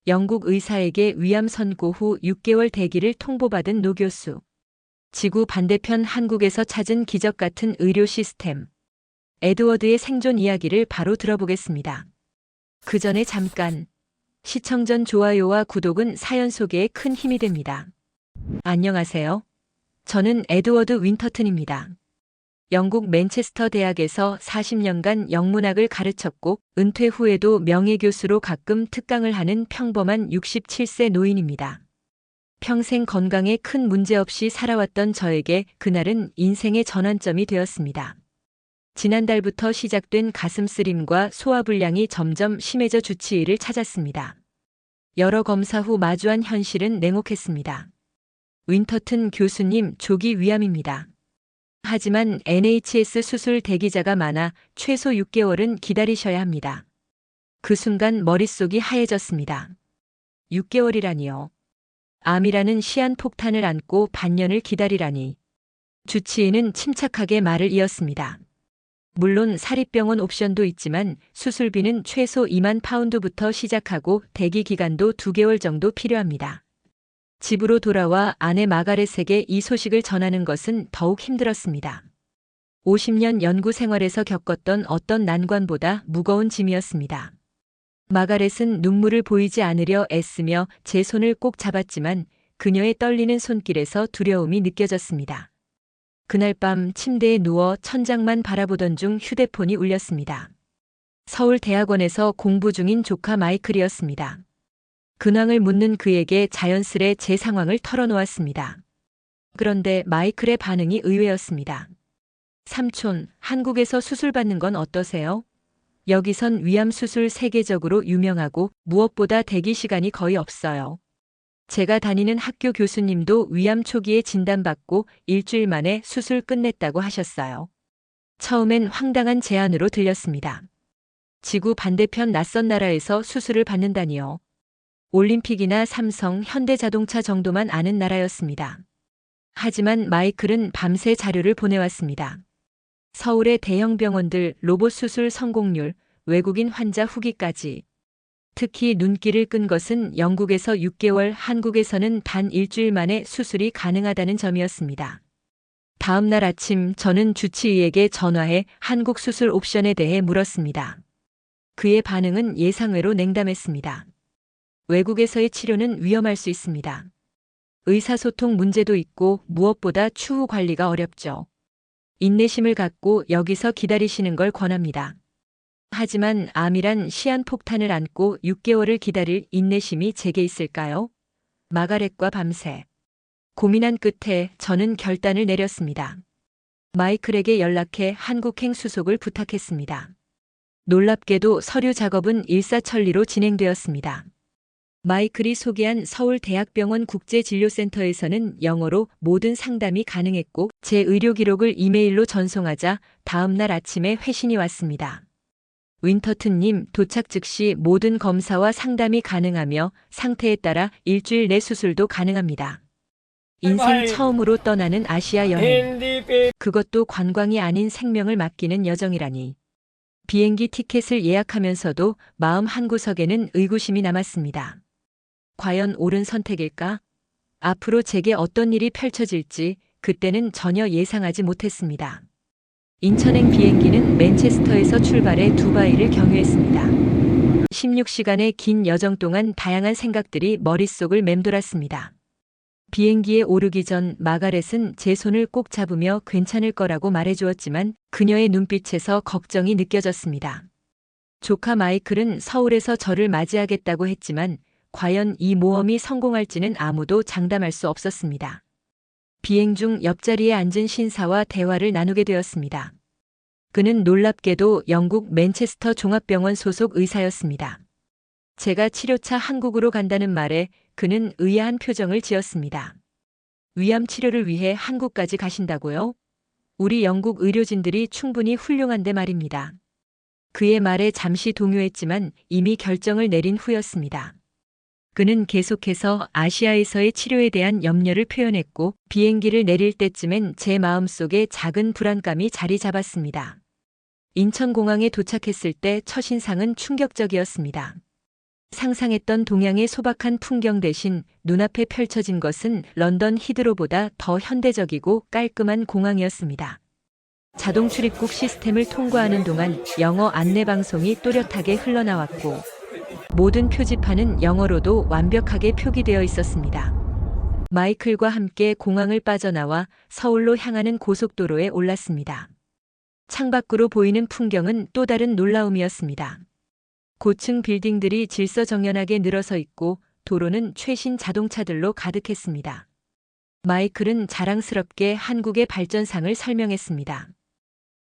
영국 의사에게 위암 선고 후 6개월 대기를 통보받은 노 교수. 지구 반대편 한국에서 찾은 기적 같은 의료 시스템. 에드워드의 생존 이야기를 바로 들어보겠습니다. 그 전에 잠깐. 시청 전 좋아요와 구독은 사연 소개에 큰 힘이 됩니다. 안녕하세요. 저는 에드워드 윈터튼입니다. 영국 맨체스터 대학에서 40년간 영문학을 가르쳤고 은퇴 후에도 명예교수로 가끔 특강을 하는 평범한 67세 노인입니다. 평생 건강에 큰 문제 없이 살아왔던 저에게 그날은 인생의 전환점이 되었습니다. 지난달부터 시작된 가슴 쓰림과 소화불량이 점점 심해져 주치의를 찾았습니다. 여러 검사 후 마주한 현실은 냉혹했습니다. 윈터튼 교수님, 조기 위암입니다. 하지만 NHS 수술 대기자가 많아 최소 6개월은 기다리셔야 합니다. 그 순간 머릿속이 하얘졌습니다. 6개월이라니요. 암이라는 시한폭탄을 안고 반년을 기다리라니. 주치의는 침착하게 말을 이었습니다. 물론 사립병원 옵션도 있지만 수술비는 최소 2만 파운드부터 시작하고 대기 기간도 2개월 정도 필요합니다. 집으로 돌아와 아내 마가렛에게 이 소식을 전하는 것은 더욱 힘들었습니다. 50년 연구 생활에서 겪었던 어떤 난관보다 무거운 짐이었습니다. 마가렛은 눈물을 보이지 않으려 애쓰며 제 손을 꼭 잡았지만 그녀의 떨리는 손길에서 두려움이 느껴졌습니다. 그날 밤 침대에 누워 천장만 바라보던 중 휴대폰이 울렸습니다. 서울대학원에서 공부 중인 조카 마이클이었습니다. 근황을 묻는 그에게 자연스레 제 상황을 털어놓았습니다. 그런데 마이클의 반응이 의외였습니다. 삼촌, 한국에서 수술받는 건 어떠세요? 여기선 위암 수술 세계적으로 유명하고 무엇보다 대기 시간이 거의 없어요. 제가 다니는 학교 교수님도 위암 초기에 진단받고 일주일 만에 수술 끝냈다고 하셨어요. 처음엔 황당한 제안으로 들렸습니다. 지구 반대편 낯선 나라에서 수술을 받는다니요. 올림픽이나 삼성, 현대자동차 정도만 아는 나라였습니다. 하지만 마이클은 밤새 자료를 보내왔습니다. 서울의 대형 병원들 로봇 수술 성공률, 외국인 환자 후기까지. 특히 눈길을 끈 것은 영국에서 6개월, 한국에서는 단 일주일 만에 수술이 가능하다는 점이었습니다. 다음 날 아침 저는 주치의에게 전화해 한국 수술 옵션에 대해 물었습니다. 그의 반응은 예상외로 냉담했습니다. 외국에서의 치료는 위험할 수 있습니다. 의사소통 문제도 있고 무엇보다 추후 관리가 어렵죠. 인내심을 갖고 여기서 기다리시는 걸 권합니다. 하지만 암이란 시한폭탄을 안고 6개월을 기다릴 인내심이 제게 있을까요? 마가렛과 밤새 고민한 끝에 저는 결단을 내렸습니다. 마이클에게 연락해 한국행 수속을 부탁했습니다. 놀랍게도 서류 작업은 일사천리로 진행되었습니다. 마이클이 소개한 서울대학병원 국제진료센터에서는 영어로 모든 상담이 가능했고 제 의료 기록을 이메일로 전송하자 다음 날 아침에 회신이 왔습니다. 윈터튼님, 도착 즉시 모든 검사와 상담이 가능하며 상태에 따라 일주일 내 수술도 가능합니다. 인생 처음으로 떠나는 아시아 여행. 그것도 관광이 아닌 생명을 맡기는 여정이라니. 비행기 티켓을 예약하면서도 마음 한구석에는 의구심이 남았습니다. 과연 옳은 선택일까? 앞으로 제게 어떤 일이 펼쳐질지 그때는 전혀 예상하지 못했습니다. 인천행 비행기는 맨체스터에서 출발해 두바이를 경유했습니다. 16시간의 긴 여정 동안 다양한 생각들이 머릿속을 맴돌았습니다. 비행기에 오르기 전 마가렛은 제 손을 꼭 잡으며 괜찮을 거라고 말해주었지만 그녀의 눈빛에서 걱정이 느껴졌습니다. 조카 마이클은 서울에서 저를 맞이하겠다고 했지만 과연 이 모험이 성공할지는 아무도 장담할 수 없었습니다. 비행 중 옆자리에 앉은 신사와 대화를 나누게 되었습니다. 그는 놀랍게도 영국 맨체스터 종합병원 소속 의사였습니다. 제가 치료차 한국으로 간다는 말에 그는 의아한 표정을 지었습니다. 위암 치료를 위해 한국까지 가신다고요? 우리 영국 의료진들이 충분히 훌륭한데 말입니다. 그의 말에 잠시 동요했지만 이미 결정을 내린 후였습니다. 그는 계속해서 아시아에서의 치료에 대한 염려를 표현했고 비행기를 내릴 때쯤엔 제 마음속에 작은 불안감이 자리 잡았습니다. 인천공항에 도착했을 때 첫인상은 충격적이었습니다. 상상했던 동양의 소박한 풍경 대신 눈앞에 펼쳐진 것은 런던 히드로보다 더 현대적이고 깔끔한 공항이었습니다. 자동 출입국 시스템을 통과하는 동안 영어 안내 방송이 또렷하게 흘러나왔고 모든 표지판은 영어로도 완벽하게 표기되어 있었습니다. 마이클과 함께 공항을 빠져나와 서울로 향하는 고속도로에 올랐습니다. 창밖으로 보이는 풍경은 또 다른 놀라움이었습니다. 고층 빌딩들이 질서정연하게 늘어서 있고 도로는 최신 자동차들로 가득했습니다. 마이클은 자랑스럽게 한국의 발전상을 설명했습니다.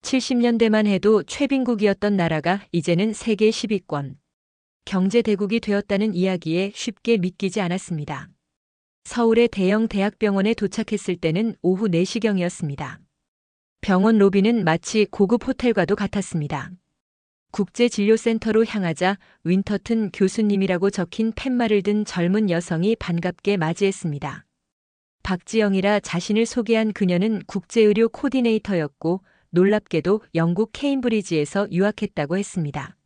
70년대만 해도 최빈국이었던 나라가 이제는 세계 10위권 경제 대국이 되었다는 이야기에 쉽게 믿기지 않았습니다. 서울의 대형 대학병원에 도착했을 때는 오후 4시경이었습니다. 병원 로비는 마치 고급 호텔과도 같았습니다. 국제진료센터로 향하자 윈터튼 교수님이라고 적힌 팻말을 든 젊은 여성이 반갑게 맞이했습니다. 박지영이라 자신을 소개한 그녀는 국제의료 코디네이터였고 놀랍게도 영국 케임브리지에서 유학했다고 했습니다.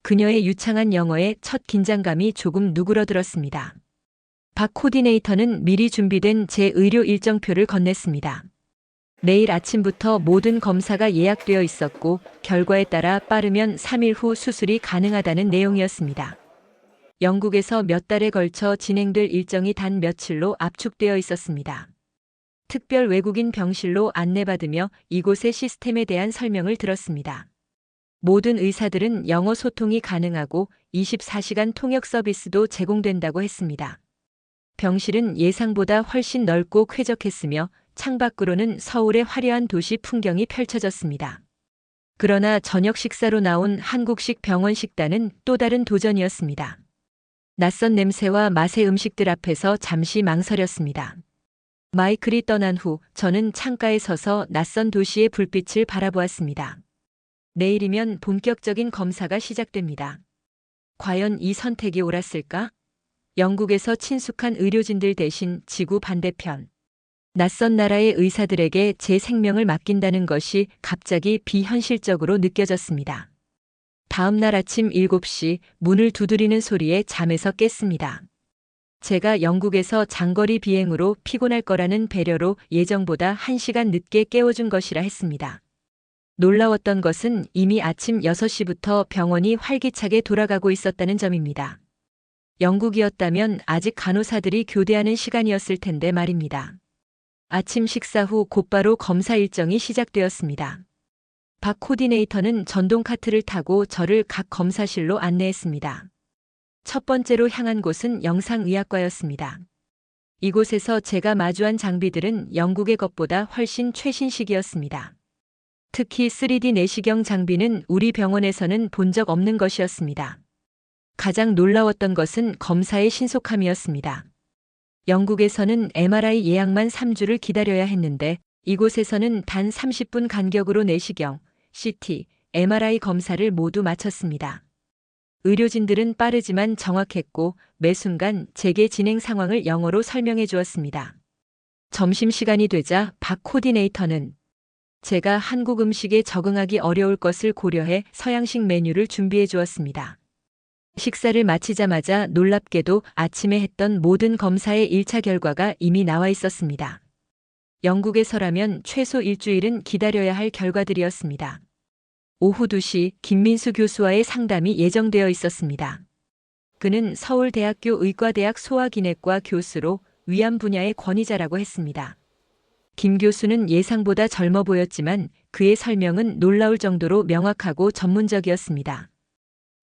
그녀의 유창한 영어에 첫 긴장감이 조금 누그러들었습니다. 박 코디네이터는 미리 준비된 제 의료 일정표를 건넸습니다. 내일 아침부터 모든 검사가 예약되어 있었고 결과에 따라 빠르면 3일 후 수술이 가능하다는 내용이었습니다. 영국에서 몇 달에 걸쳐 진행될 일정이 단 며칠로 압축되어 있었습니다. 특별 외국인 병실로 안내받으며 이곳의 시스템에 대한 설명을 들었습니다. 모든 의사들은 영어 소통이 가능하고 24시간 통역 서비스도 제공된다고 했습니다. 병실은 예상보다 훨씬 넓고 쾌적했으며 창밖으로는 서울의 화려한 도시 풍경이 펼쳐졌습니다. 그러나 저녁 식사로 나온 한국식 병원 식단은 또 다른 도전이었습니다. 낯선 냄새와 맛의 음식들 앞에서 잠시 망설였습니다. 마이클이 떠난 후 저는 창가에 서서 낯선 도시의 불빛을 바라보았습니다. 내일이면 본격적인 검사가 시작됩니다. 과연 이 선택이 옳았을까? 영국에서 친숙한 의료진들 대신 지구 반대편 낯선 나라의 의사들에게 제 생명을 맡긴다는 것이 갑자기 비현실적으로 느껴졌습니다. 다음 날 아침 7시 문을 두드리는 소리에 잠에서 깼습니다. 제가 영국에서 장거리 비행으로 피곤할 거라는 배려로 예정보다 1시간 늦게 깨워준 것이라 했습니다. 놀라웠던 것은 이미 아침 6시부터 병원이 활기차게 돌아가고 있었다는 점입니다. 영국이었다면 아직 간호사들이 교대하는 시간이었을 텐데 말입니다. 아침 식사 후 곧바로 검사 일정이 시작되었습니다. 박 코디네이터는 전동 카트를 타고 저를 각 검사실로 안내했습니다. 첫 번째로 향한 곳은 영상의학과였습니다. 이곳에서 제가 마주한 장비들은 영국의 것보다 훨씬 최신식이었습니다. 특히 3D 내시경 장비는 우리 병원에서는 본 적 없는 것이었습니다. 가장 놀라웠던 것은 검사의 신속함이었습니다. 영국에서는 MRI 예약만 3주를 기다려야 했는데 이곳에서는 단 30분 간격으로 내시경, CT, MRI 검사를 모두 마쳤습니다. 의료진들은 빠르지만 정확했고 매 순간 제게 진행 상황을 영어로 설명해 주었습니다. 점심시간이 되자 박 코디네이터는 제가 한국 음식에 적응하기 어려울 것을 고려해 서양식 메뉴를 준비해 주었습니다. 식사를 마치자마자 놀랍게도 아침에 했던 모든 검사의 1차 결과가 이미 나와 있었습니다. 영국에서라면 최소 일주일은 기다려야 할 결과들이었습니다. 오후 2시 김민수 교수와의 상담이 예정되어 있었습니다. 그는 서울대학교 의과대학 소아기내과 교수로 위암 분야의 권위자라고 했습니다. 김 교수는 예상보다 젊어 보였지만 그의 설명은 놀라울 정도로 명확하고 전문적이었습니다.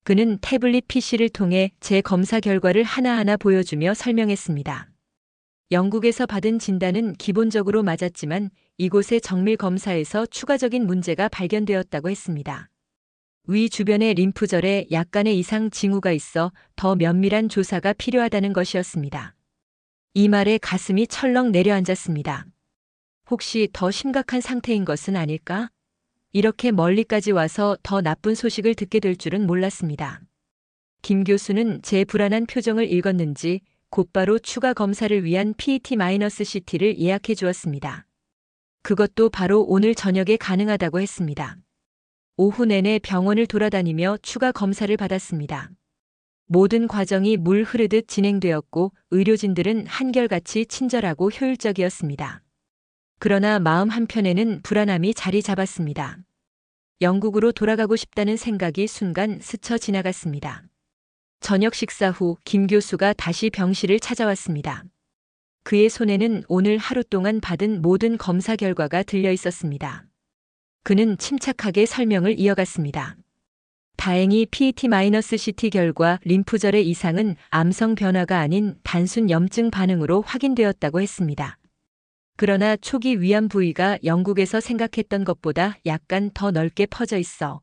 그는 태블릿 PC를 통해 제 검사 결과를 하나하나 보여주며 설명했습니다. 영국에서 받은 진단은 기본적으로 맞았지만 이곳의 정밀 검사에서 추가적인 문제가 발견되었다고 했습니다. 위 주변의 림프절에 약간의 이상 징후가 있어 더 면밀한 조사가 필요하다는 것이었습니다. 이 말에 가슴이 철렁 내려앉았습니다. 혹시 더 심각한 상태인 것은 아닐까? 이렇게 멀리까지 와서 더 나쁜 소식을 듣게 될 줄은 몰랐습니다. 김 교수는 제 불안한 표정을 읽었는지 곧바로 추가 검사를 위한 PET-CT를 예약해 주었습니다. 그것도 바로 오늘 저녁에 가능하다고 했습니다. 오후 내내 병원을 돌아다니며 추가 검사를 받았습니다. 모든 과정이 물 흐르듯 진행되었고 의료진들은 한결같이 친절하고 효율적이었습니다. 그러나 마음 한편에는 불안함이 자리 잡았습니다. 영국으로 돌아가고 싶다는 생각이 순간 스쳐 지나갔습니다. 저녁 식사 후 김 교수가 다시 병실을 찾아왔습니다. 그의 손에는 오늘 하루 동안 받은 모든 검사 결과가 들려 있었습니다. 그는 침착하게 설명을 이어갔습니다. 다행히 PET-CT 결과 림프절의 이상은 암성 변화가 아닌 단순 염증 반응으로 확인되었다고 했습니다. 그러나 초기 위암 부위가 영국에서 생각했던 것보다 약간 더 넓게 퍼져 있어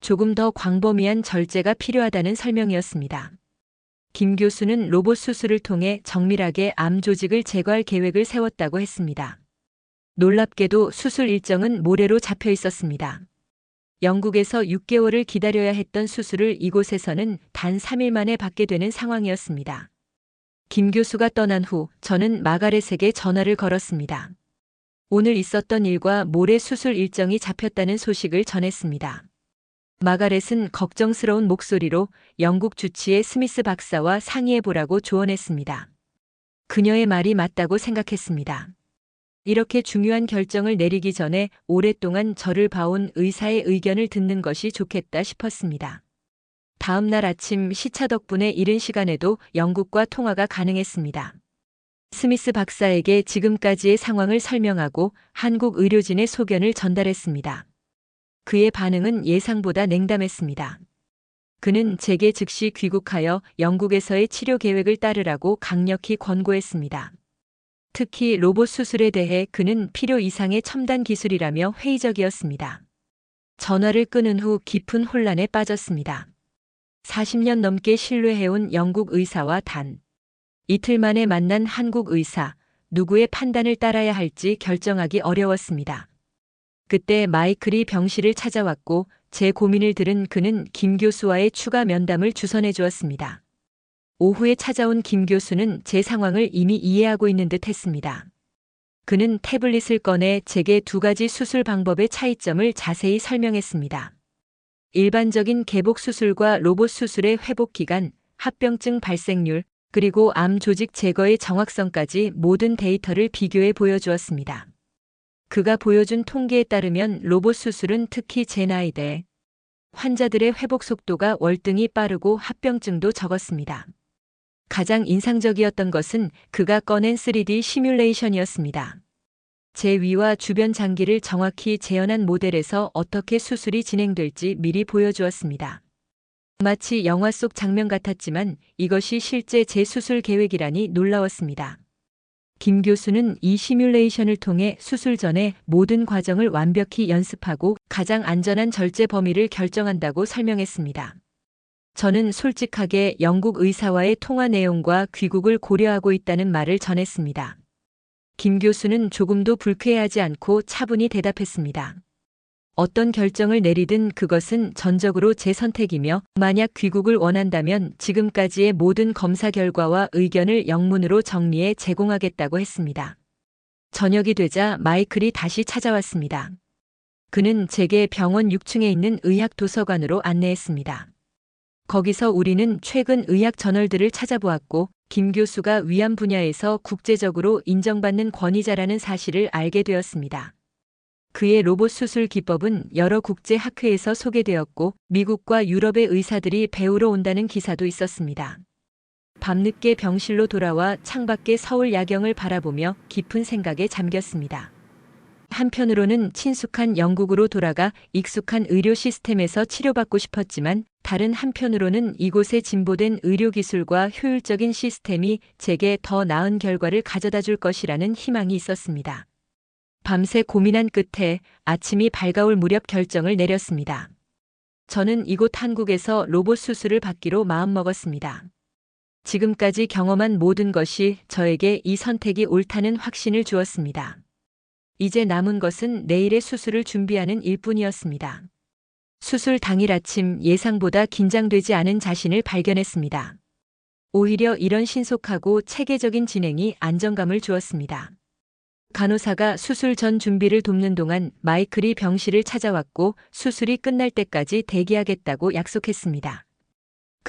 조금 더 광범위한 절제가 필요하다는 설명이었습니다. 김 교수는 로봇 수술을 통해 정밀하게 암 조직을 제거할 계획을 세웠다고 했습니다. 놀랍게도 수술 일정은 모레로 잡혀 있었습니다. 영국에서 6개월을 기다려야 했던 수술을 이곳에서는 단 3일 만에 받게 되는 상황이었습니다. 김 교수가 떠난 후 저는 마가렛에게 전화를 걸었습니다. 오늘 있었던 일과 모레 수술 일정이 잡혔다는 소식을 전했습니다. 마가렛은 걱정스러운 목소리로 영국 주치의 스미스 박사와 상의해보라고 조언했습니다. 그녀의 말이 맞다고 생각했습니다. 이렇게 중요한 결정을 내리기 전에 오랫동안 저를 봐온 의사의 의견을 듣는 것이 좋겠다 싶었습니다. 다음 날 아침 시차 덕분에 이른 시간에도 영국과 통화가 가능했습니다. 스미스 박사에게 지금까지의 상황을 설명하고 한국 의료진의 소견을 전달했습니다. 그의 반응은 예상보다 냉담했습니다. 그는 제게 즉시 귀국하여 영국에서의 치료 계획을 따르라고 강력히 권고했습니다. 특히 로봇 수술에 대해 그는 필요 이상의 첨단 기술이라며 회의적이었습니다. 전화를 끊은 후 깊은 혼란에 빠졌습니다. 40년 넘게 신뢰해온 영국 의사와 단 이틀 만에 만난 한국 의사, 누구의 판단을 따라야 할지 결정하기 어려웠습니다. 그때 마이클이 병실을 찾아왔고 제 고민을 들은 그는 김 교수와의 추가 면담을 주선해 주었습니다. 오후에 찾아온 김 교수는 제 상황을 이미 이해하고 있는 듯 했습니다. 그는 태블릿을 꺼내 제게 2가지 수술 방법의 차이점을 자세히 설명했습니다. 일반적인 개복 수술과 로봇 수술의 회복 기간, 합병증 발생률, 그리고 암 조직 제거의 정확성까지 모든 데이터를 비교해 보여주었습니다. 그가 보여준 통계에 따르면 로봇 수술은 특히 제 나이대 환자들의 회복 속도가 월등히 빠르고 합병증도 적었습니다. 가장 인상적이었던 것은 그가 꺼낸 3D 시뮬레이션이었습니다. 제 위와 주변 장기를 정확히 재현한 모델에서 어떻게 수술이 진행될지 미리 보여주었습니다. 마치 영화 속 장면 같았지만 이것이 실제 제 수술 계획이라니 놀라웠습니다. 김 교수는 이 시뮬레이션을 통해 수술 전에 모든 과정을 완벽히 연습하고 가장 안전한 절제 범위를 결정한다고 설명했습니다. 저는 솔직하게 영국 의사와의 통화 내용과 귀국을 고려하고 있다는 말을 전했습니다. 김 교수는 조금도 불쾌해하지 않고 차분히 대답했습니다. 어떤 결정을 내리든 그것은 전적으로 제 선택이며 만약 귀국을 원한다면 지금까지의 모든 검사 결과와 의견을 영문으로 정리해 제공하겠다고 했습니다. 저녁이 되자 마이클이 다시 찾아왔습니다. 그는 제게 병원 6층에 있는 의학 도서관으로 안내했습니다. 거기서 우리는 최근 의학 저널들을 찾아보았고 김 교수가 위암 분야에서 국제적으로 인정받는 권위자라는 사실을 알게 되었습니다. 그의 로봇 수술 기법은 여러 국제 학회에서 소개되었고 미국과 유럽의 의사들이 배우러 온다는 기사도 있었습니다. 밤늦게 병실로 돌아와 창밖의 서울 야경을 바라보며 깊은 생각에 잠겼습니다. 한편으로는 친숙한 영국으로 돌아가 익숙한 의료 시스템에서 치료받고 싶었지만 다른 한편으로는 이곳의 진보된 의료기술과 효율적인 시스템이 제게 더 나은 결과를 가져다 줄 것이라는 희망이 있었습니다. 밤새 고민한 끝에 아침이 밝아올 무렵 결정을 내렸습니다. 저는 이곳 한국에서 로봇 수술을 받기로 마음먹었습니다. 지금까지 경험한 모든 것이 저에게 이 선택이 옳다는 확신을 주었습니다. 이제 남은 것은 내일의 수술을 준비하는 일뿐이었습니다. 수술 당일 아침 예상보다 긴장되지 않은 자신을 발견했습니다. 오히려 이런 신속하고 체계적인 진행이 안정감을 주었습니다. 간호사가 수술 전 준비를 돕는 동안 마이클이 병실을 찾아왔고 수술이 끝날 때까지 대기하겠다고 약속했습니다.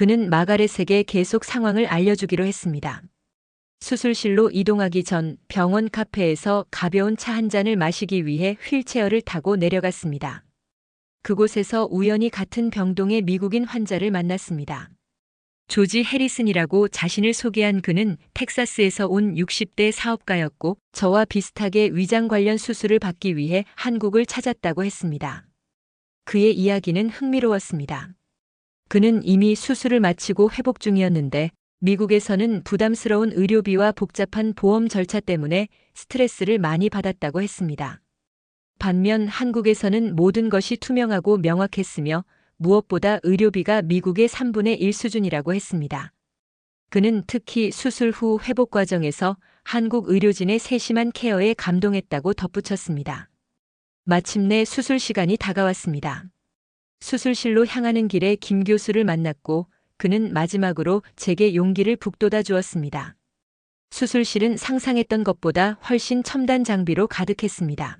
그는 마가렛에게 계속 상황을 알려주기로 했습니다. 수술실로 이동하기 전 병원 카페에서 가벼운 차 한 잔을 마시기 위해 휠체어를 타고 내려갔습니다. 그곳에서 우연히 같은 병동의 미국인 환자를 만났습니다. 조지 해리슨이라고 자신을 소개한 그는 텍사스에서 온 60대 사업가였고 저와 비슷하게 위장 관련 수술을 받기 위해 한국을 찾았다고 했습니다. 그의 이야기는 흥미로웠습니다. 그는 이미 수술을 마치고 회복 중이었는데 미국에서는 부담스러운 의료비와 복잡한 보험 절차 때문에 스트레스를 많이 받았다고 했습니다. 반면 한국에서는 모든 것이 투명하고 명확했으며 무엇보다 의료비가 미국의 3분의 1 수준이라고 했습니다. 그는 특히 수술 후 회복 과정에서 한국 의료진의 세심한 케어에 감동했다고 덧붙였습니다. 마침내 수술 시간이 다가왔습니다. 수술실로 향하는 길에 김 교수를 만났고 그는 마지막으로 제게 용기를 북돋아 주었습니다. 수술실은 상상했던 것보다 훨씬 첨단 장비로 가득했습니다.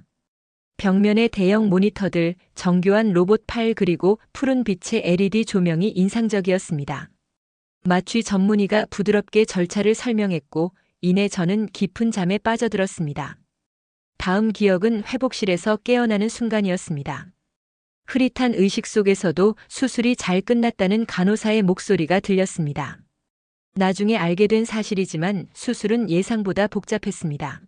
벽면의 대형 모니터들, 정교한 로봇 팔 그리고 푸른 빛의 LED 조명이 인상적이었습니다. 마취 전문의가 부드럽게 절차를 설명했고 이내 저는 깊은 잠에 빠져들었습니다. 다음 기억은 회복실에서 깨어나는 순간이었습니다. 흐릿한 의식 속에서도 수술이 잘 끝났다는 간호사의 목소리가 들렸습니다. 나중에 알게 된 사실이지만 수술은 예상보다 복잡했습니다.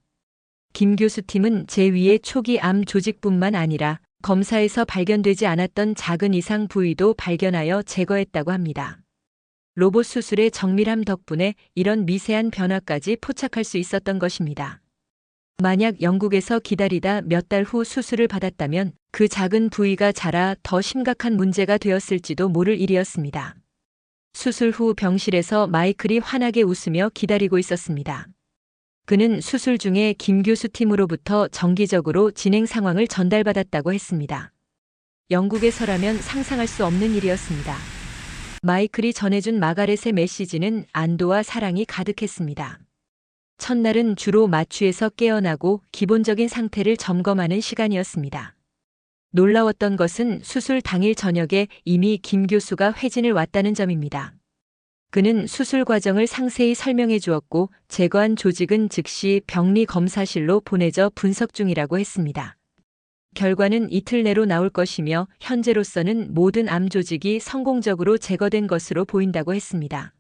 김 교수 팀은 제 위에 초기 암 조직뿐만 아니라 검사에서 발견되지 않았던 작은 이상 부위도 발견하여 제거했다고 합니다. 로봇 수술의 정밀함 덕분에 이런 미세한 변화까지 포착할 수 있었던 것입니다. 만약 영국에서 기다리다 몇 달 후 수술을 받았다면 그 작은 부위가 자라 더 심각한 문제가 되었을지도 모를 일이었습니다. 수술 후 병실에서 마이클이 환하게 웃으며 기다리고 있었습니다. 그는 수술 중에 김 교수 팀으로부터 정기적으로 진행 상황을 전달받았다고 했습니다. 영국에서라면 상상할 수 없는 일이었습니다. 마이클이 전해준 마가렛의 메시지는 안도와 사랑이 가득했습니다. 첫날은 주로 마취에서 깨어나고 기본적인 상태를 점검하는 시간이었습니다. 놀라웠던 것은 수술 당일 저녁에 이미 김 교수가 회진을 왔다는 점입니다. 그는 수술 과정을 상세히 설명해 주었고 제거한 조직은 즉시 병리 검사실로 보내져 분석 중이라고 했습니다. 결과는 이틀 내로 나올 것이며 현재로서는 모든 암 조직이 성공적으로 제거된 것으로 보인다고 했습니다.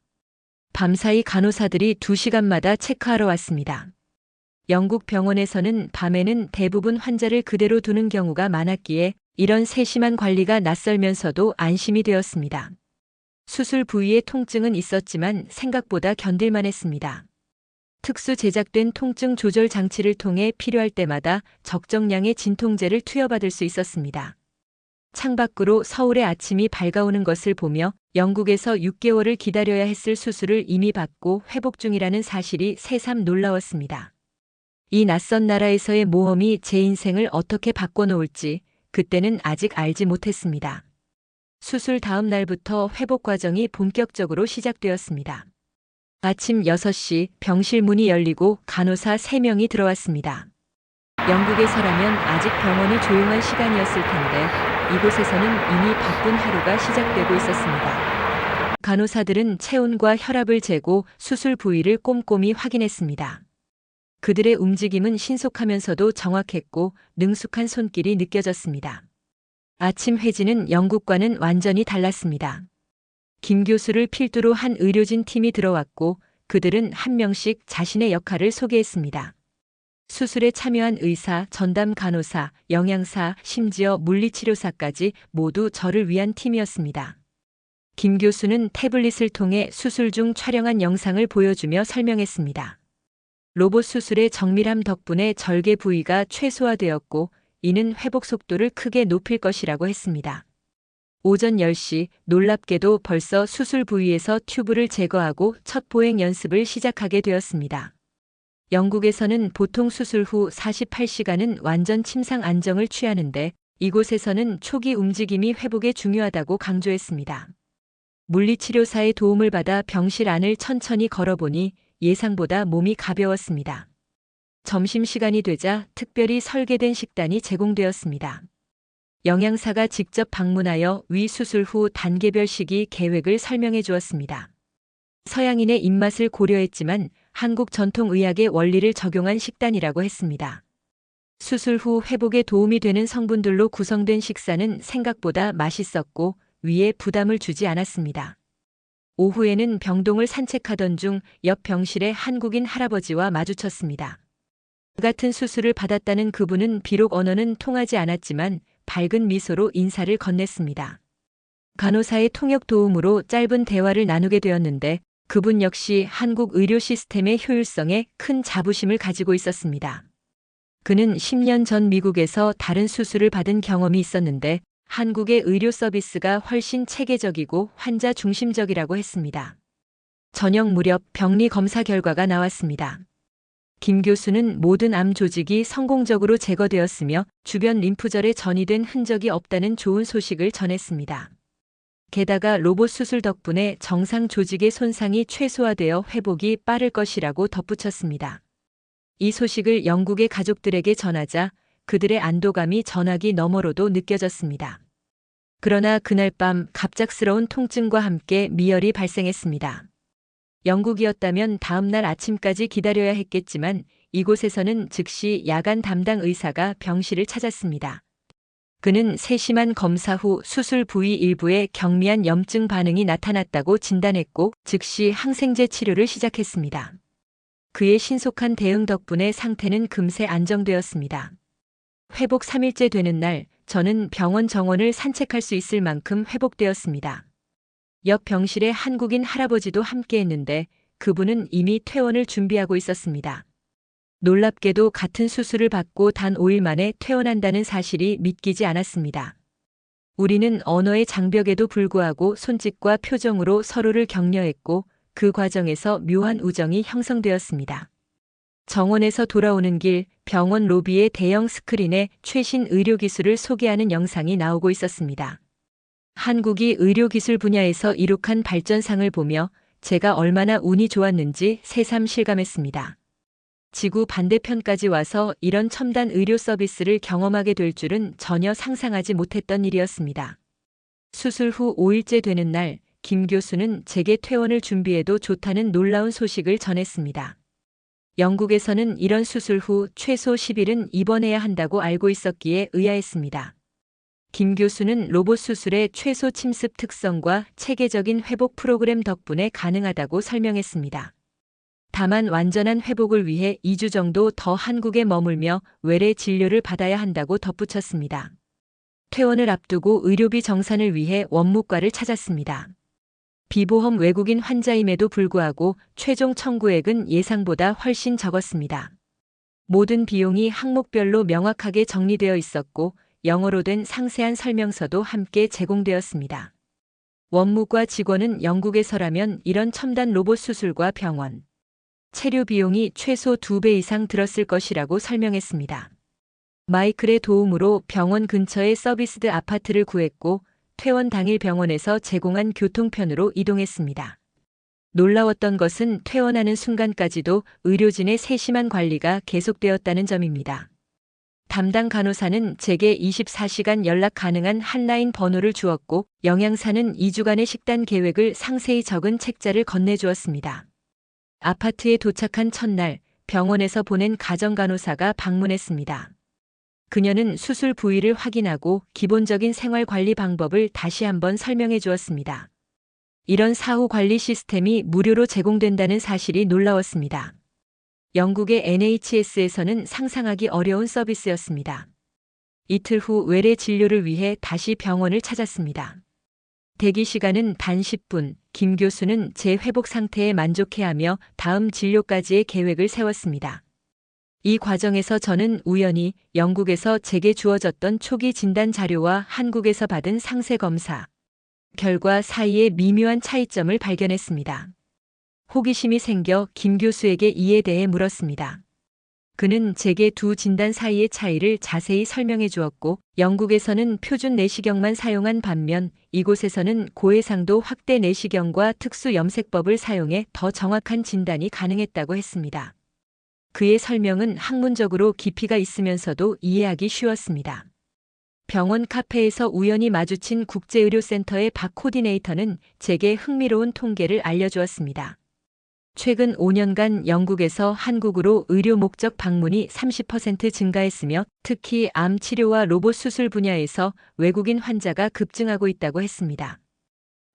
밤사이 간호사들이 2시간마다 체크하러 왔습니다. 영국 병원에서는 밤에는 대부분 환자를 그대로 두는 경우가 많았기에 이런 세심한 관리가 낯설면서도 안심이 되었습니다. 수술 부위의 통증은 있었지만 생각보다 견딜만 했습니다. 특수 제작된 통증 조절 장치를 통해 필요할 때마다 적정량의 진통제를 투여받을 수 있었습니다. 창밖으로 서울의 아침이 밝아오는 것을 보며 영국에서 6개월을 기다려야 했을 수술을 이미 받고 회복 중이라는 사실이 새삼 놀라웠습니다. 이 낯선 나라에서의 모험이 제 인생을 어떻게 바꿔놓을지 그때는 아직 알지 못했습니다. 수술 다음 날부터 회복 과정이 본격적으로 시작되었습니다. 아침 6시 병실 문이 열리고 간호사 3명이 들어왔습니다. 영국에서라면 아직 병원이 조용한 시간이었을 텐데 이곳에서는 이미 바쁜 하루가 시작되고 있었습니다. 간호사들은 체온과 혈압을 재고 수술 부위를 꼼꼼히 확인했습니다. 그들의 움직임은 신속하면서도 정확했고 능숙한 손길이 느껴졌습니다. 아침 회진은 영국과는 완전히 달랐습니다. 김 교수를 필두로 한 의료진 팀이 들어왔고 그들은 한 명씩 자신의 역할을 소개했습니다. 수술에 참여한 의사, 전담 간호사, 영양사, 심지어 물리치료사까지 모두 저를 위한 팀이었습니다. 김 교수는 태블릿을 통해 수술 중 촬영한 영상을 보여주며 설명했습니다. 로봇 수술의 정밀함 덕분에 절개 부위가 최소화되었고 이는 회복 속도를 크게 높일 것이라고 했습니다. 오전 10시 놀랍게도 벌써 수술 부위에서 튜브를 제거하고 첫 보행 연습을 시작하게 되었습니다. 영국에서는 보통 수술 후 48시간은 완전 침상 안정을 취하는데 이곳에서는 초기 움직임이 회복에 중요하다고 강조했습니다. 물리치료사의 도움을 받아 병실 안을 천천히 걸어보니 예상보다 몸이 가벼웠습니다. 점심시간이 되자 특별히 설계된 식단이 제공되었습니다. 영양사가 직접 방문하여 위 수술 후 단계별 식이 계획을 설명해 주었습니다. 서양인의 입맛을 고려했지만 한국 전통의학의 원리를 적용한 식단이라고 했습니다. 수술 후 회복에 도움이 되는 성분들로 구성된 식사는 생각보다 맛있었고 위에 부담을 주지 않았습니다. 오후에는 병동을 산책하던 중 옆 병실의 한국인 할아버지와 마주쳤습니다. 같은 수술을 받았다는 그분은 비록 언어는 통하지 않았지만 밝은 미소로 인사를 건넸습니다. 간호사의 통역 도움으로 짧은 대화를 나누게 되었는데 그분 역시 한국 의료 시스템의 효율성에 큰 자부심을 가지고 있었습니다. 그는 10년 전 미국에서 다른 수술을 받은 경험이 있었는데 한국의 의료 서비스가 훨씬 체계적이고 환자 중심적이라고 했습니다. 저녁 무렵 병리 검사 결과가 나왔습니다. 김 교수는 모든 암 조직이 성공적으로 제거되었으며 주변 림프절에 전이된 흔적이 없다는 좋은 소식을 전했습니다. 게다가 로봇 수술 덕분에 정상 조직의 손상이 최소화되어 회복이 빠를 것이라고 덧붙였습니다. 이 소식을 영국의 가족들에게 전하자 그들의 안도감이 전화기 너머로도 느껴졌습니다. 그러나 그날 밤 갑작스러운 통증과 함께 미열이 발생했습니다. 영국이었다면 다음 날 아침까지 기다려야 했겠지만 이곳에서는 즉시 야간 담당 의사가 병실을 찾았습니다. 그는 세심한 검사 후 수술 부위 일부에 경미한 염증 반응이 나타났다고 진단했고 즉시 항생제 치료를 시작했습니다. 그의 신속한 대응 덕분에 상태는 금세 안정되었습니다. 회복 3일째 되는 날 저는 병원 정원을 산책할 수 있을 만큼 회복되었습니다. 옆 병실의 한국인 할아버지도 함께했는데 그분은 이미 퇴원을 준비하고 있었습니다. 놀랍게도 같은 수술을 받고 단 5일 만에 퇴원한다는 사실이 믿기지 않았습니다. 우리는 언어의 장벽에도 불구하고 손짓과 표정으로 서로를 격려했고 그 과정에서 묘한 우정이 형성되었습니다. 정원에서 돌아오는 길 병원 로비의 대형 스크린에 최신 의료기술을 소개하는 영상이 나오고 있었습니다. 한국이 의료기술 분야에서 이룩한 발전상을 보며 제가 얼마나 운이 좋았는지 새삼 실감했습니다. 지구 반대편까지 와서 이런 첨단 의료 서비스를 경험하게 될 줄은 전혀 상상하지 못했던 일이었습니다. 수술 후 5일째 되는 날 김 교수는 제게 퇴원을 준비해도 좋다는 놀라운 소식을 전했습니다. 영국에서는 이런 수술 후 최소 10일은 입원해야 한다고 알고 있었기에 의아했습니다. 김 교수는 로봇 수술의 최소 침습 특성과 체계적인 회복 프로그램 덕분에 가능하다고 설명했습니다. 다만 완전한 회복을 위해 2주 정도 더 한국에 머물며 외래 진료를 받아야 한다고 덧붙였습니다. 퇴원을 앞두고 의료비 정산을 위해 원무과를 찾았습니다. 비보험 외국인 환자임에도 불구하고 최종 청구액은 예상보다 훨씬 적었습니다. 모든 비용이 항목별로 명확하게 정리되어 있었고 영어로 된 상세한 설명서도 함께 제공되었습니다. 원무과 직원은 영국에서라면 이런 첨단 로봇 수술과 병원, 체류 비용이 최소 2배 이상 들었을 것이라고 설명했습니다. 마이클의 도움으로 병원 근처에 서비스드 아파트를 구했고 퇴원 당일 병원에서 제공한 교통편으로 이동했습니다. 놀라웠던 것은 퇴원하는 순간까지도 의료진의 세심한 관리가 계속되었다는 점입니다. 담당 간호사는 제게 24시간 연락 가능한 한라인 번호를 주었고 영양사는 2주간의 식단 계획을 상세히 적은 책자를 건네주었습니다. 아파트에 도착한 첫날 병원에서 보낸 가정간호사가 방문했습니다. 그녀는 수술 부위를 확인하고 기본적인 생활관리 방법을 다시 한번 설명해 주었습니다. 이런 사후 관리 시스템이 무료로 제공된다는 사실이 놀라웠습니다. 영국의 NHS에서는 상상하기 어려운 서비스였습니다. 이틀 후 외래 진료를 위해 다시 병원을 찾았습니다. 대기 시간은 단 10분, 김 교수는 제 회복 상태에 만족해하며 다음 진료까지의 계획을 세웠습니다. 이 과정에서 저는 우연히 영국에서 제게 주어졌던 초기 진단 자료와 한국에서 받은 상세 검사 결과 사이의 미묘한 차이점을 발견했습니다. 호기심이 생겨 김 교수에게 이에 대해 물었습니다. 그는 제게 두 진단 사이의 차이를 자세히 설명해 주었고 영국에서는 표준 내시경만 사용한 반면 이곳에서는 고해상도 확대 내시경과 특수 염색법을 사용해 더 정확한 진단이 가능했다고 했습니다. 그의 설명은 학문적으로 깊이가 있으면서도 이해하기 쉬웠습니다. 병원 카페에서 우연히 마주친 국제의료센터의 박 코디네이터는 제게 흥미로운 통계를 알려주었습니다. 최근 5년간 영국에서 한국으로 의료 목적 방문이 30% 증가했으며 특히 암 치료와 로봇 수술 분야에서 외국인 환자가 급증하고 있다고 했습니다.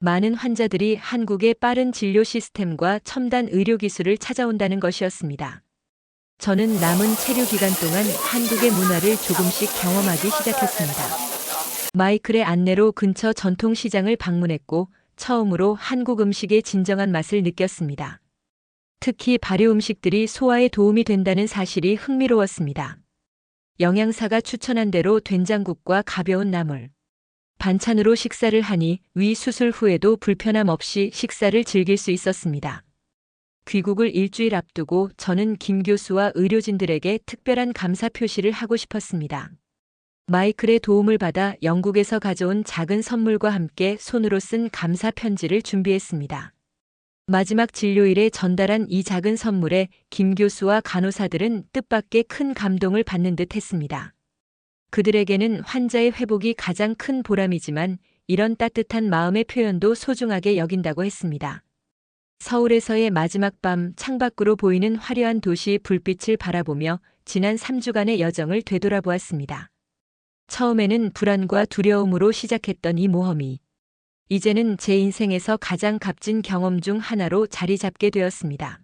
많은 환자들이 한국의 빠른 진료 시스템과 첨단 의료 기술을 찾아온다는 것이었습니다. 저는 남은 체류 기간 동안 한국의 문화를 조금씩 경험하기 시작했습니다. 마이클의 안내로 근처 전통시장을 방문했고 처음으로 한국 음식의 진정한 맛을 느꼈습니다. 특히 발효 음식들이 소화에 도움이 된다는 사실이 흥미로웠습니다. 영양사가 추천한 대로 된장국과 가벼운 나물, 반찬으로 식사를 하니 위 수술 후에도 불편함 없이 식사를 즐길 수 있었습니다. 귀국을 일주일 앞두고 저는 김 교수와 의료진들에게 특별한 감사 표시를 하고 싶었습니다. 마이클의 도움을 받아 영국에서 가져온 작은 선물과 함께 손으로 쓴 감사 편지를 준비했습니다. 마지막 진료일에 전달한 이 작은 선물에 김 교수와 간호사들은 뜻밖의 큰 감동을 받는 듯 했습니다. 그들에게는 환자의 회복이 가장 큰 보람이지만 이런 따뜻한 마음의 표현도 소중하게 여긴다고 했습니다. 서울에서의 마지막 밤 창밖으로 보이는 화려한 도시 불빛을 바라보며 지난 3주간의 여정을 되돌아보았습니다. 처음에는 불안과 두려움으로 시작했던 이 모험이 이제는 제 인생에서 가장 값진 경험 중 하나로 자리 잡게 되었습니다.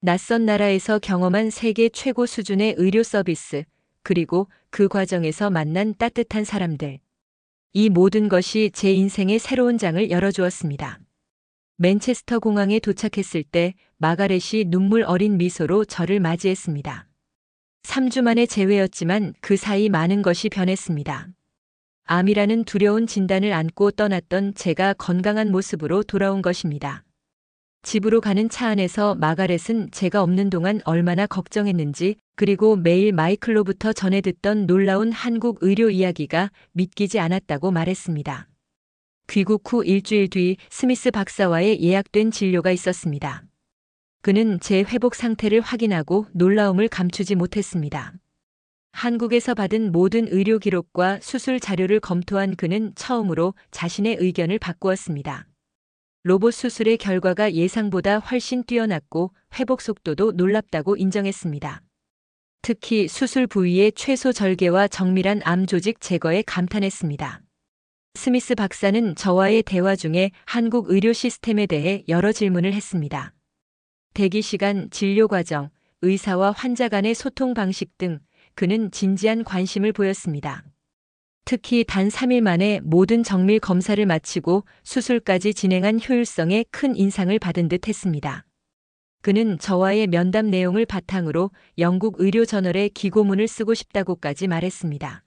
낯선 나라에서 경험한 세계 최고 수준의 의료 서비스, 그리고 그 과정에서 만난 따뜻한 사람들. 이 모든 것이 제 인생의 새로운 장을 열어주었습니다. 맨체스터 공항에 도착했을 때 마가렛이 눈물 어린 미소로 저를 맞이했습니다. 3주 만의 재회였지만 그 사이 많은 것이 변했습니다. 암이라는 두려운 진단을 안고 떠났던 제가 건강한 모습으로 돌아온 것입니다. 집으로 가는 차 안에서 마가렛은 제가 없는 동안 얼마나 걱정했는지, 그리고 매일 마이클로부터 전해 듣던 놀라운 한국 의료 이야기가 믿기지 않았다고 말했습니다. 귀국 후 일주일 뒤 스미스 박사와의 예약된 진료가 있었습니다. 그는 제 회복 상태를 확인하고 놀라움을 감추지 못했습니다. 한국에서 받은 모든 의료 기록과 수술 자료를 검토한 그는 처음으로 자신의 의견을 바꾸었습니다. 로봇 수술의 결과가 예상보다 훨씬 뛰어났고 회복 속도도 놀랍다고 인정했습니다. 특히 수술 부위의 최소 절개와 정밀한 암 조직 제거에 감탄했습니다. 스미스 박사는 저와의 대화 중에 한국 의료 시스템에 대해 여러 질문을 했습니다. 대기 시간, 진료 과정, 의사와 환자 간의 소통 방식 등 그는 진지한 관심을 보였습니다. 특히 단 3일 만에 모든 정밀 검사를 마치고 수술까지 진행한 효율성에 큰 인상을 받은 듯 했습니다. 그는 저와의 면담 내용을 바탕으로 영국 의료 저널에 기고문을 쓰고 싶다고까지 말했습니다.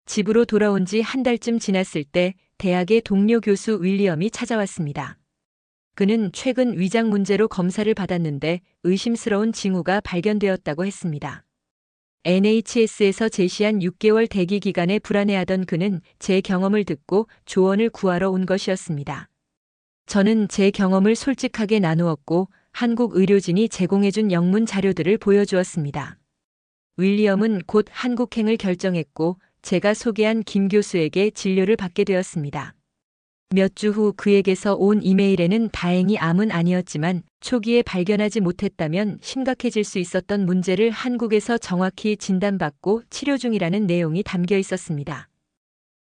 집으로 돌아온 지 한 달쯤 지났을 때 대학의 동료 교수 윌리엄이 찾아왔습니다. 그는 최근 위장 문제로 검사를 받았는데 의심스러운 징후가 발견되었다고 했습니다. NHS에서 제시한 6개월 대기 기간에 불안해하던 그는 제 경험을 듣고 조언을 구하러 온 것이었습니다. 저는 제 경험을 솔직하게 나누었고 한국 의료진이 제공해준 영문 자료들을 보여주었습니다. 윌리엄은 곧 한국행을 결정했고 제가 소개한 김 교수에게 진료를 받게 되었습니다. 몇 주 후 그에게서 온 이메일에는 다행히 암은 아니었지만 초기에 발견하지 못했다면 심각해질 수 있었던 문제를 한국에서 정확히 진단받고 치료 중이라는 내용이 담겨 있었습니다.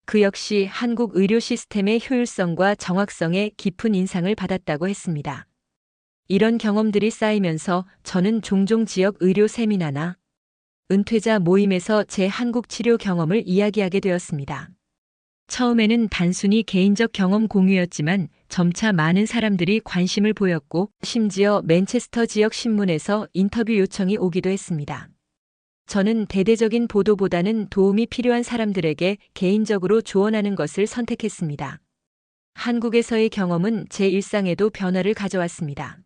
그 역시 한국 의료 시스템의 효율성과 정확성에 깊은 인상을 받았다고 했습니다. 이런 경험들이 쌓이면서 저는 종종 지역 의료 세미나나 은퇴자 모임에서 제 한국 치료 경험을 이야기하게 되었습니다. 처음에는 단순히 개인적 경험 공유였지만 점차 많은 사람들이 관심을 보였고 심지어 맨체스터 지역 신문에서 인터뷰 요청이 오기도 했습니다. 저는 대대적인 보도보다는 도움이 필요한 사람들에게 개인적으로 조언하는 것을 선택했습니다. 한국에서의 경험은 제 일상에도 변화를 가져왔습니다.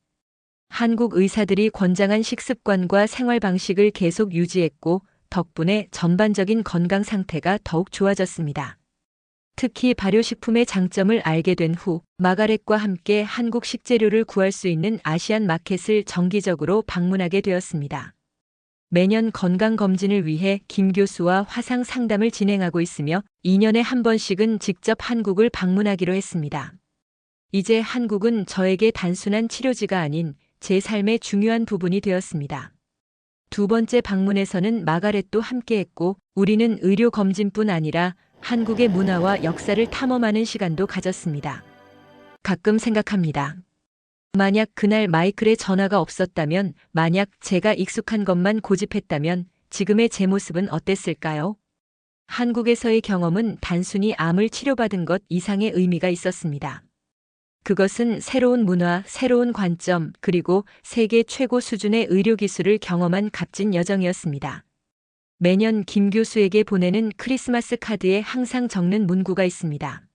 한국 의사들이 권장한 식습관과 생활 방식을 계속 유지했고 덕분에 전반적인 건강 상태가 더욱 좋아졌습니다. 특히 발효식품의 장점을 알게 된 후 마가렛과 함께 한국 식재료를 구할 수 있는 아시안 마켓을 정기적으로 방문하게 되었습니다. 매년 건강검진을 위해 김 교수와 화상 상담을 진행하고 있으며 2년에 한 번씩은 직접 한국을 방문하기로 했습니다. 이제 한국은 저에게 단순한 치료지가 아닌 제 삶의 중요한 부분이 되었습니다. 두 번째 방문에서는 마가렛도 함께했고 우리는 의료 검진뿐 아니라 한국의 문화와 역사를 탐험하는 시간도 가졌습니다. 가끔 생각합니다. 만약 그날 마이클의 전화가 없었다면, 만약 제가 익숙한 것만 고집했다면 지금의 제 모습은 어땠을까요? 한국에서의 경험은 단순히 암을 치료받은 것 이상의 의미가 있었습니다. 그것은 새로운 문화, 새로운 관점, 그리고 세계 최고 수준의 의료 기술을 경험한 값진 여정이었습니다. 매년 김 교수에게 보내는 크리스마스 카드에 항상 적는 문구가 있습니다.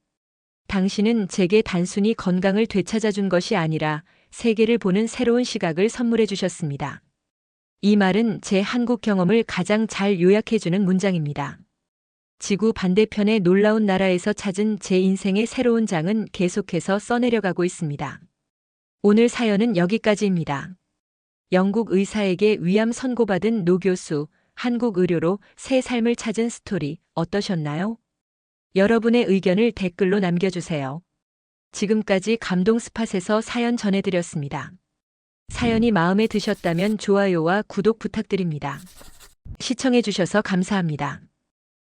당신은 제게 단순히 건강을 되찾아준 것이 아니라 세계를 보는 새로운 시각을 선물해 주셨습니다. 이 말은 제 한국 경험을 가장 잘 요약해주는 문장입니다. 지구 반대편의 놀라운 나라에서 찾은 제 인생의 새로운 장은 계속해서 써내려가고 있습니다. 오늘 사연은 여기까지입니다. 영국 의사에게 위암 선고받은 노 교수, 한국 의료로 새 삶을 찾은 스토리 어떠셨나요? 여러분의 의견을 댓글로 남겨주세요. 지금까지 감동 스팟에서 사연 전해드렸습니다. 사연이 마음에 드셨다면 좋아요와 구독 부탁드립니다. 시청해주셔서 감사합니다.